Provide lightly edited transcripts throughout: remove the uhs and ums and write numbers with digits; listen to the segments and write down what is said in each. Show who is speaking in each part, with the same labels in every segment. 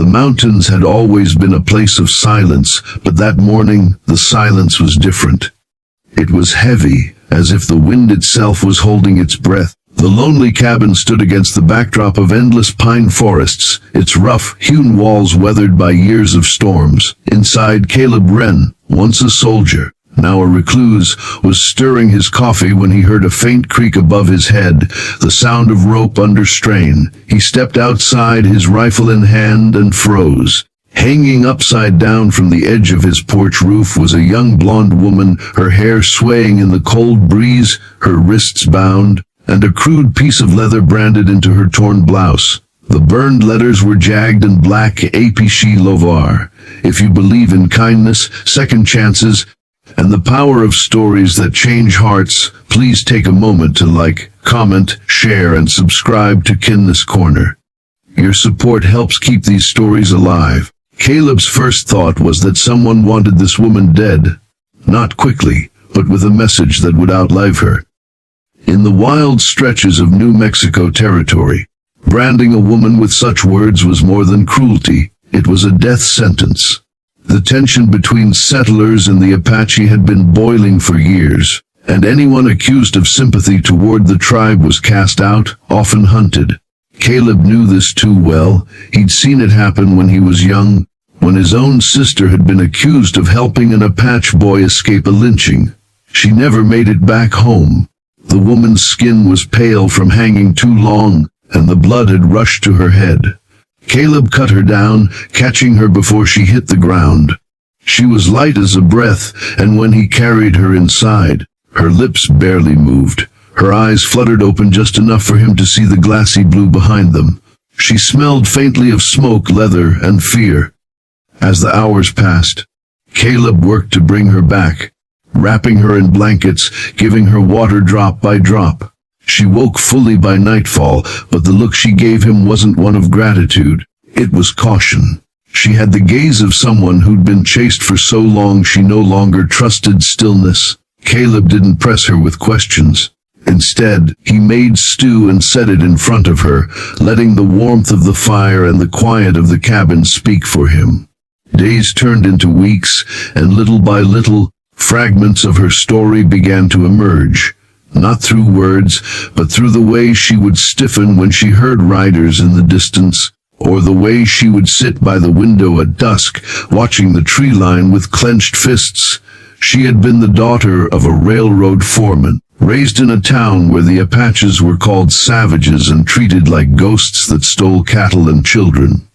Speaker 1: The mountains had always been a place of silence, but that morning the silence was different. It was heavy, as if the wind itself was holding its breath. The lonely cabin stood against the backdrop of endless pine forests, its rough-hewn walls weathered by years of storms. Inside, Caleb Wren, once a soldier, now a recluse, was stirring his coffee when he heard a faint creak above his head, the sound of rope under strain. He stepped outside, his rifle in hand, and froze. Hanging upside down from the edge of his porch roof was a young blonde woman, her hair swaying in the cold breeze, her wrists bound, and a crude piece of leather branded into her torn blouse. The burned letters were jagged and black: Apache Lover. If you believe in kindness, second chances, and the power of stories that change hearts, please take a moment to like, comment, share, and subscribe to Kindness Corner. Your support helps keep these stories alive. Caleb's first thought was that someone wanted this woman dead. Not quickly, but with a message that would outlive her. In the wild stretches of New Mexico territory, branding a woman with such words was more than cruelty, it was a death sentence. The tension between settlers and the Apache had been boiling for years, and anyone accused of sympathy toward the tribe was cast out, often hunted. Caleb knew this too well. He'd seen it happen when he was young, when his own sister had been accused of helping an Apache boy escape a lynching. She never made it back home. The woman's skin was pale from hanging too long, and the blood had rushed to her head. Caleb cut her down, catching her before she hit the ground. She was light as a breath, and when he carried her inside, her lips barely moved. Her eyes fluttered open just enough for him to see the glassy blue behind them. She smelled faintly of smoke, leather, and fear. As the hours passed, Caleb worked to bring her back, wrapping her in blankets, giving her water drop by drop. She woke fully by nightfall, but the look she gave him wasn't one of gratitude. It was caution. She had the gaze of someone who'd been chased for so long she no longer trusted stillness. Caleb didn't press her with questions. Instead, he made stew and set it in front of her, letting the warmth of the fire and the quiet of the cabin speak for him. Days turned into weeks, and little by little, fragments of her story began to emerge. Not through words, but through the way she would stiffen when she heard riders in the distance, or the way she would sit by the window at dusk, watching the tree line with clenched fists. She had been the daughter of a railroad foreman, raised in a town where the Apaches were called savages and treated like ghosts that stole cattle and children.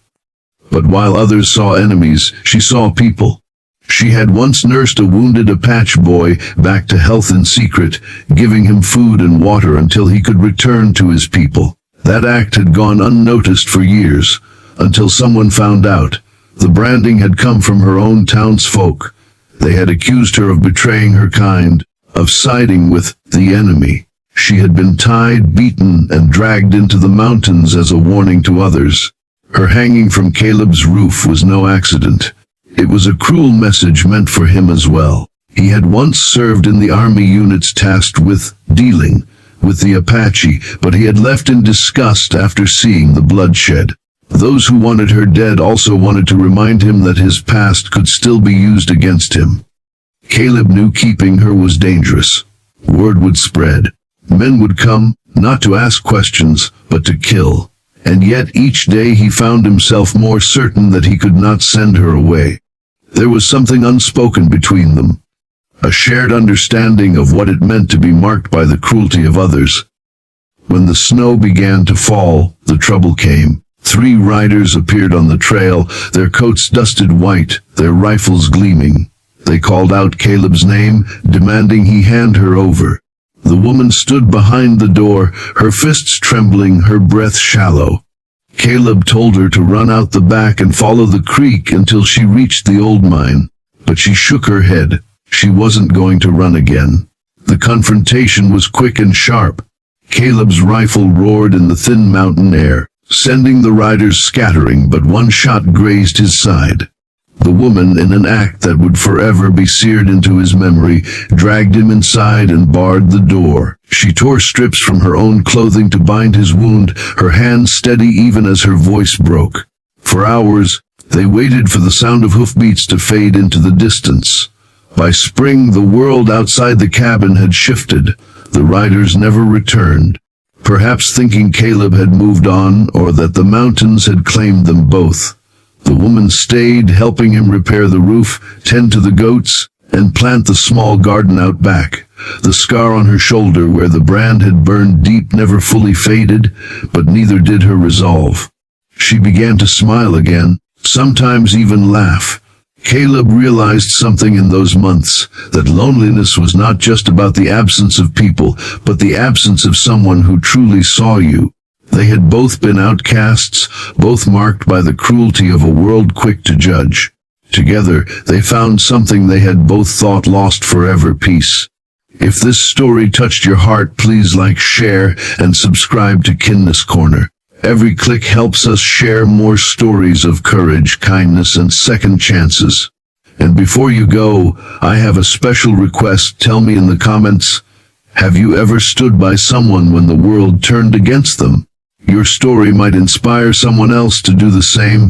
Speaker 1: But while others saw enemies, she saw people. She had once nursed a wounded Apache boy back to health in secret, giving him food and water until he could return to his people. That act had gone unnoticed for years, until someone found out. The branding had come from her own townsfolk. They had accused her of betraying her kind, of siding with the enemy. She had been tied, beaten, and dragged into the mountains as a warning to others. Her hanging from Caleb's roof was no accident. It was a cruel message meant for him as well. He had once served in the army units tasked with dealing with the Apache, but he had left in disgust after seeing the bloodshed. Those who wanted her dead also wanted to remind him that his past could still be used against him. Caleb knew keeping her was dangerous. Word would spread. Men would come, not to ask questions, but to kill. And yet each day he found himself more certain that he could not send her away. There was something unspoken between them, a shared understanding of what it meant to be marked by the cruelty of others. When the snow began to fall, the trouble came. 3 riders appeared on the trail, their coats dusted white, their rifles gleaming. They called out Caleb's name, demanding he hand her over. The woman stood behind the door, her fists trembling, her breath shallow. Caleb told her to run out the back and follow the creek until she reached the old mine, but she shook her head. She wasn't going to run again. The confrontation was quick and sharp. Caleb's rifle roared in the thin mountain air, sending the riders scattering, but one shot grazed his side. The woman, in an act that would forever be seared into his memory, dragged him inside and barred the door. She tore strips from her own clothing to bind his wound, her hands steady even as her voice broke. For hours, they waited for the sound of hoofbeats to fade into the distance. By spring, the world outside the cabin had shifted. The riders never returned, perhaps thinking Caleb had moved on or that the mountains had claimed them both. The woman stayed, helping him repair the roof, tend to the goats, and plant the small garden out back. The scar on her shoulder where the brand had burned deep never fully faded, but neither did her resolve. She began to smile again, sometimes even laugh. Caleb realized something in those months, that loneliness was not just about the absence of people, but the absence of someone who truly saw you. They had both been outcasts, both marked by the cruelty of a world quick to judge. Together, they found something they had both thought lost forever: peace. If this story touched your heart, please like, share, and subscribe to Kindness Corner. Every click helps us share more stories of courage, kindness, and second chances. And before you go, I have a special request. Tell me in the comments, have you ever stood by someone when the world turned against them? Your story might inspire someone else to do the same.